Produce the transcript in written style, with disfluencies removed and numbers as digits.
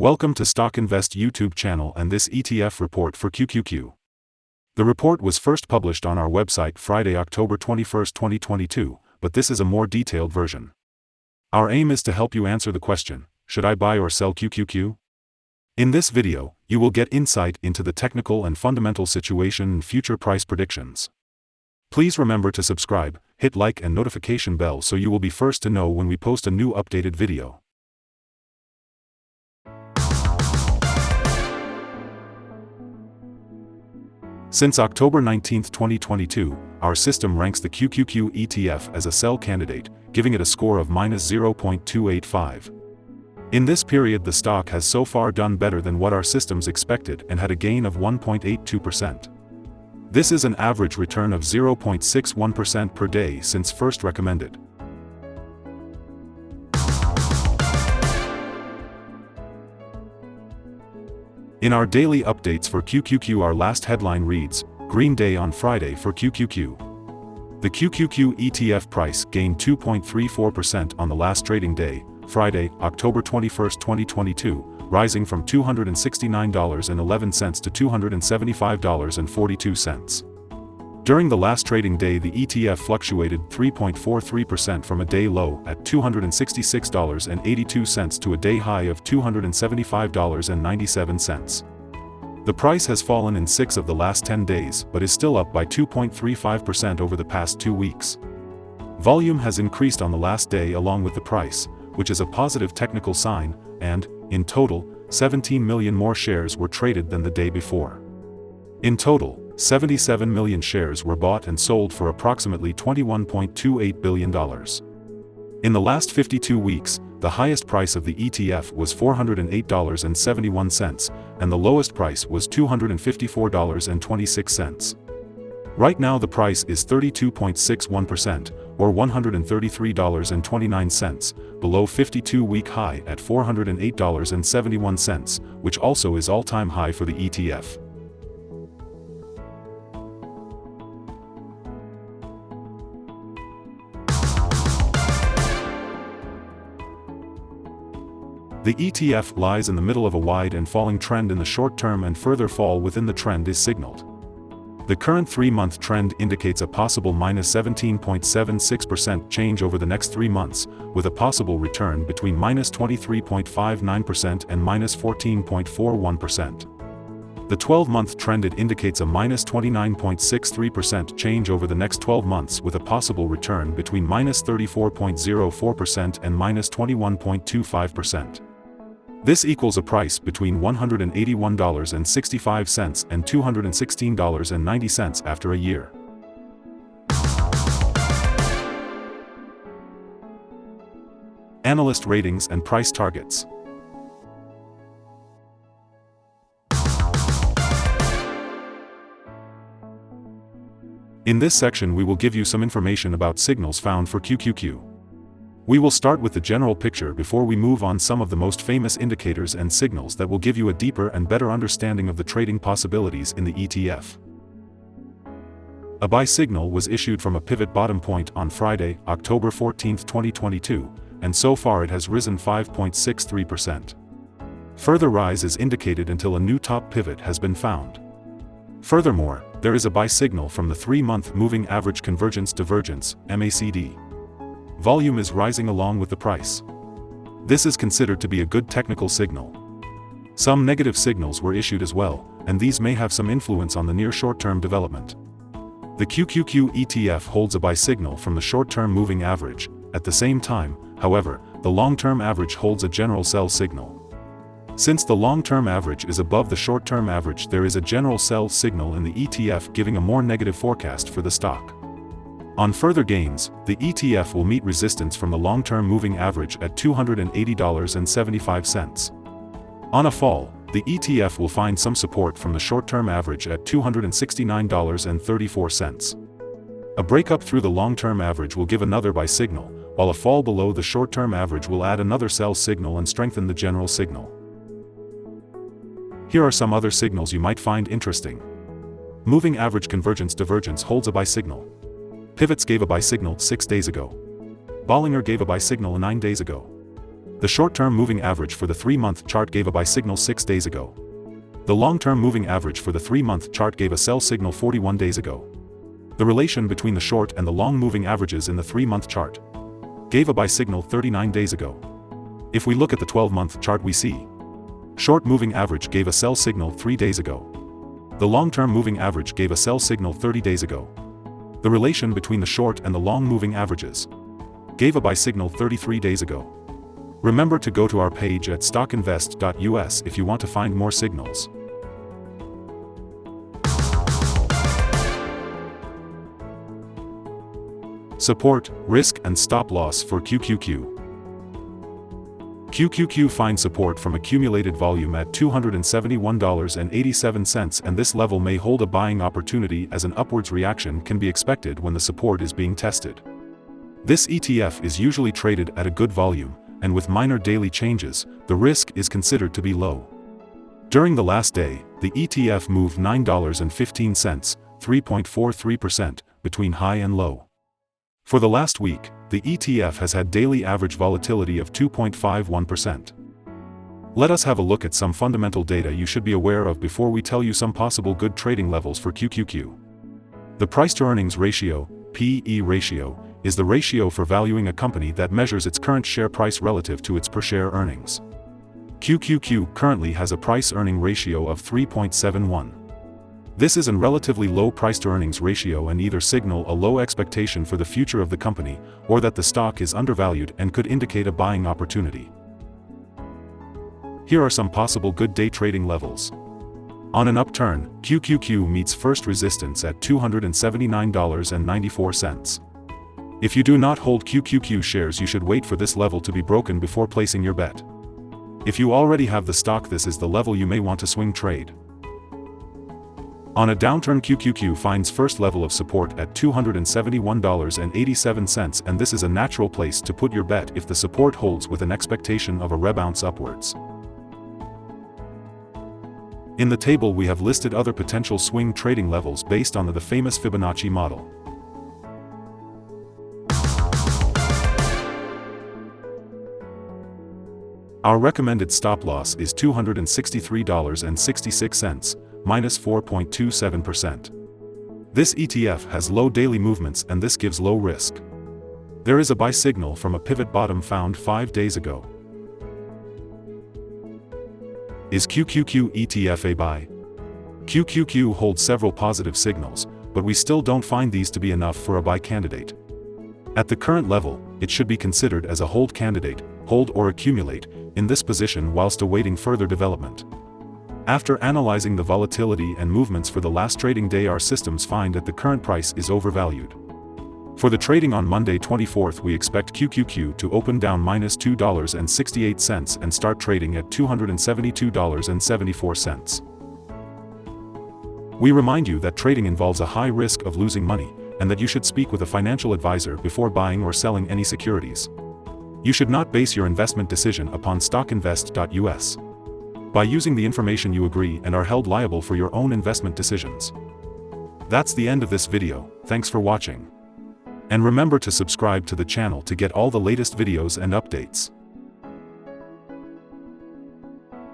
Welcome to StockInvest YouTube channel and this ETF report for QQQ. The report was first published on our website Friday, October 21, 2022, but this is a more detailed version. Our aim is to help you answer the question, should I buy or sell QQQ? In this video, you will get insight into the technical and fundamental situation and future price predictions. Please remember to subscribe, hit like and notification bell so you will be first to know when we post a new updated video. Since October 19, 2022, our system ranks the QQQ ETF as a sell candidate, giving it a score of -0.285. In this period, the stock has so far done better than what our systems expected and had a gain of 1.82%. This is an average return of 0.61% per day since first recommended. In our daily updates for QQQ, our last headline reads, Green Day on Friday for QQQ. The QQQ ETF price gained 2.34% on the last trading day, Friday, October 21, 2022, rising from $269.11 to $275.42. During the last trading day, the ETF fluctuated 3.43% from a day low at $266.82 to a day high of $275.97. The price has fallen in 6 of the last 10 days but is still up by 2.35% over the past 2 weeks. Volume has increased on the last day along with the price, which is a positive technical sign, and, in total, 17 million more shares were traded than the day before. In total, 77 million shares were bought and sold for approximately $21.28 billion. In the last 52 weeks, the highest price of the ETF was $408.71, and the lowest price was $254.26. Right now the price is 32.61%, or $133.29, below 52-week high at $408.71, which also is all-time high for the ETF. The ETF lies in the middle of a wide and falling trend in the short term, and further fall within the trend is signaled. The current 3-month trend indicates a possible -17.76% change over the next 3 months, with a possible return between -23.59% and -14.41%. The 12-month trend indicates a -29.63% change over the next 12 months, with a possible return between -34.04% and -21.25%. This equals a price between $181.65 and $216.90 after a year. Analyst ratings and price targets. In this section we will give you some information about signals found for QQQ. We will start with the general picture before we move on some of the most famous indicators and signals that will give you a deeper and better understanding of the trading possibilities in the ETF. A buy signal was issued from a pivot bottom point on Friday, October 14, 2022, and so far it has risen 5.63%. Further rise is indicated until a new top pivot has been found. Furthermore, there is a buy signal from the 3-month moving average convergence divergence, MACD. Volume is rising along with the price. This is considered to be a good technical signal. Some negative signals were issued as well, and these may have some influence on the near short-term development. The QQQ ETF holds a buy signal from the short-term moving average. At the same time, however, the long-term average holds a general sell signal. Since the long-term average is above the short-term average, there is a general sell signal in the ETF giving a more negative forecast for the stock. On further gains, the ETF will meet resistance from the long-term moving average at $280.75. On a fall, the ETF will find some support from the short-term average at $269.34. A breakup through the long-term average will give another buy signal, while a fall below the short-term average will add another sell signal and strengthen the general signal. Here are some other signals you might find interesting. Moving average convergence divergence holds a buy signal. Pivots gave a buy signal 6 days ago. Bollinger gave a buy signal 9 days ago. The short-term moving average for the 3-month chart gave a buy signal 6 days ago. The long-term moving average for the 3-month chart gave a sell signal 41 days ago. The relation between the short and the long moving averages in the 3-month chart gave a buy signal 39 days ago. If we look at the 12-month chart, we see short moving average gave a sell signal 3 days ago. The long-term moving average gave a sell signal 30 days ago. The relation between the short and the long moving averages gave a buy signal 33 days ago. Remember to go to our page at StockInvest.us if you want to find more signals. Support, risk and stop loss for QQQ. QQQ finds support from accumulated volume at $271.87, and this level may hold a buying opportunity as an upwards reaction can be expected when the support is being tested. This ETF is usually traded at a good volume, and with minor daily changes, the risk is considered to be low. During the last day, the ETF moved $9.15, 3.43%, between high and low. For the last week, the ETF has had daily average volatility of 2.51%. Let us have a look at some fundamental data you should be aware of before we tell you some possible good trading levels for QQQ. The price-to-earnings ratio, PE ratio, is the ratio for valuing a company that measures its current share price relative to its per-share earnings. QQQ currently has a price-earning ratio of 3.71. This is a relatively low price-to-earnings ratio and either signal a low expectation for the future of the company, or that the stock is undervalued and could indicate a buying opportunity. Here are some possible good day trading levels. On an upturn, QQQ meets first resistance at $279.94. If you do not hold QQQ shares, you should wait for this level to be broken before placing your bet. If you already have the stock, this is the level you may want to swing trade. On a downturn, QQQ finds first level of support at $271.87, and this is a natural place to put your bet if the support holds with an expectation of a rebound upwards. In the table we have listed other potential swing trading levels based on the famous Fibonacci model. Our recommended stop loss is $263.66, minus 4.27%. This ETF has low daily movements, and this gives low risk. There is a buy signal from a pivot bottom found 5 days ago. Is QQQ ETF a buy? QQQ holds several positive signals, but we still don't find these to be enough for a buy candidate. At the current level, it should be considered as a hold candidate, hold or accumulate, in this position whilst awaiting further development. After analyzing the volatility and movements for the last trading day, our systems find that the current price is overvalued. For the trading on Monday 24th, we expect QQQ to open down minus $2.68 and start trading at $272.74. We remind you that trading involves a high risk of losing money, and that you should speak with a financial advisor before buying or selling any securities. You should not base your investment decision upon StockInvest.us. By using the information, you agree and are held liable for your own investment decisions. That's the end of this video. Thanks for watching. And remember to subscribe to the channel to get all the latest videos and updates.